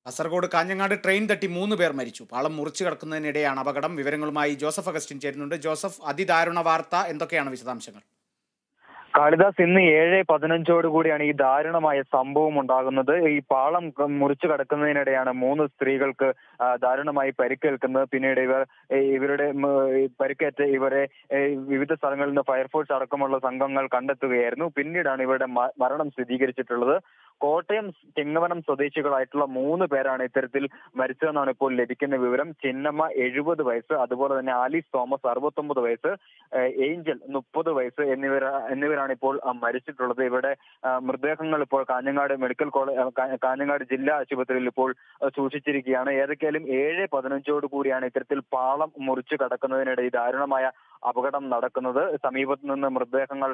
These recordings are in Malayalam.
കാസർഗോഡ് കാഞ്ഞങ്ങാട് ട്രെയിൻ തട്ടി 3 പേർ മരിച്ചു. പാളം മുറിച്ചു കടക്കുന്നതിനിടെയാണ് അപകടം. വിവരങ്ങളുമായി ജോസഫ് അഗസ്റ്റിൻ ചേരുന്നുണ്ട്. ജോസഫ്, അതിദാരുണ വാർത്ത, എന്തൊക്കെയാണ് വിശദാംശങ്ങൾ? കാളിദാസ്, ഇന്ന് 7:15 കൂടിയാണ് ഈ ദാരുണമായ സംഭവം ഉണ്ടാകുന്നത്. ഈ പാളം മുറിച്ചു കടക്കുന്നതിനിടെയാണ് 3 സ്ത്രീകൾക്ക് ദാരുണമായി പരിക്കേൽക്കുന്നത്. പിന്നീട് ഇവരുടെ പരിക്കേറ്റ ഇവരെ വിവിധ സ്ഥലങ്ങളിൽ നിന്ന് ഫയർഫോഴ്സ് അടക്കമുള്ള സംഘങ്ങൾ കണ്ടെത്തുകയായിരുന്നു. പിന്നീടാണ് ഇവരുടെ മരണം സ്ഥിരീകരിച്ചിട്ടുള്ളത്. കോട്ടയം ചിങ്ങവനം സ്വദേശികളായിട്ടുള്ള 3 പേരാണ് ഇത്തരത്തിൽ മരിച്ചതെന്നാണ് ഇപ്പോൾ ലഭിക്കുന്ന വിവരം. ചിന്നമ്മ 70 വയസ്സ്, അതുപോലെ തന്നെ ആലീസ് തോമസ് 69 വയസ്സ്, ഏഞ്ചൽ 30 വയസ്സ് എന്നിവരാണ് ഇപ്പോൾ മരിച്ചിട്ടുള്ളത്. ഇവരുടെ മൃതദേഹങ്ങൾ ഇപ്പോൾ കാഞ്ഞങ്ങാട് മെഡിക്കൽ കോളേജ്, കാഞ്ഞങ്ങാട് ജില്ലാ ആശുപത്രിയിൽ ഇപ്പോൾ സൂക്ഷിച്ചിരിക്കുകയാണ്. ഏതൊക്കെയാലും 7:15 കൂടിയാണ് ഇത്തരത്തിൽ പാളം മുറിച്ചു കടക്കുന്നതിനിടെ ഈ ദാരുണമായ അപകടം നടക്കുന്നത്. സമീപത്ത് നിന്ന് മൃതദേഹങ്ങൾ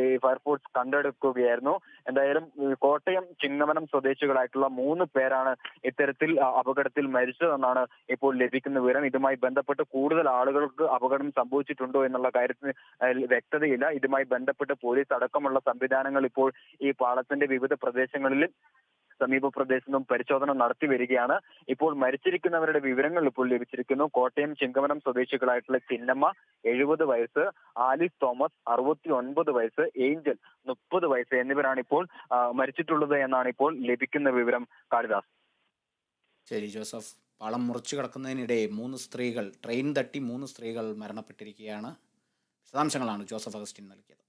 ഈ ഫയർഫോഴ്സ് കണ്ടെടുക്കുകയായിരുന്നു. എന്തായാലും കോട്ടയം ചിങ്ങവനം സ്വദേശികളായിട്ടുള്ള 3 പേരാണ് ഇത്തരത്തിൽ അപകടത്തിൽ മരിച്ചതെന്നാണ് ഇപ്പോൾ ലഭിക്കുന്ന വിവരം. ഇതുമായി ബന്ധപ്പെട്ട് കൂടുതൽ ആളുകൾക്ക് അപകടം സംഭവിച്ചിട്ടുണ്ടോ എന്നുള്ള കാര്യത്തിന് വ്യക്തതയില്ല. ഇതുമായി ബന്ധപ്പെട്ട് പോലീസ് അടക്കമുള്ള സംവിധാനങ്ങൾ ഇപ്പോൾ ഈ പാളത്തിന്റെ വിവിധ പ്രദേശങ്ങളിൽ സമീപ പ്രദേശത്തും പരിശോധന നടത്തി വരികയാണ്. ഇപ്പോൾ മരിച്ചിരിക്കുന്നവരുടെ വിവരങ്ങൾ ഇപ്പോൾ ലഭിച്ചിരിക്കുന്നു. കോട്ടയം ചിങ്കവനം സ്വദേശികളായിട്ടുള്ള ചിന്നമ്മ 70 വയസ്സ്, ആലിസ് തോമസ് 69 വയസ്സ്, ഏഞ്ചൽ 30 വയസ്സ് എന്നിവരാണ് ഇപ്പോൾ മരിച്ചിട്ടുള്ളത് എന്നാണ് ഇപ്പോൾ ലഭിക്കുന്ന വിവരം. കാളിദാസ്. ശരി ജോസഫ്. പാളം മുറിച്ചു കടക്കുന്നതിനിടെ 3 സ്ത്രീകൾ, ട്രെയിൻ തട്ടി 3 സ്ത്രീകൾ മരണപ്പെട്ടിരിക്കുകയാണ്. വിശദാംശങ്ങളാണ് ജോസഫ് അഗസ്റ്റിൻ നൽകിയത്.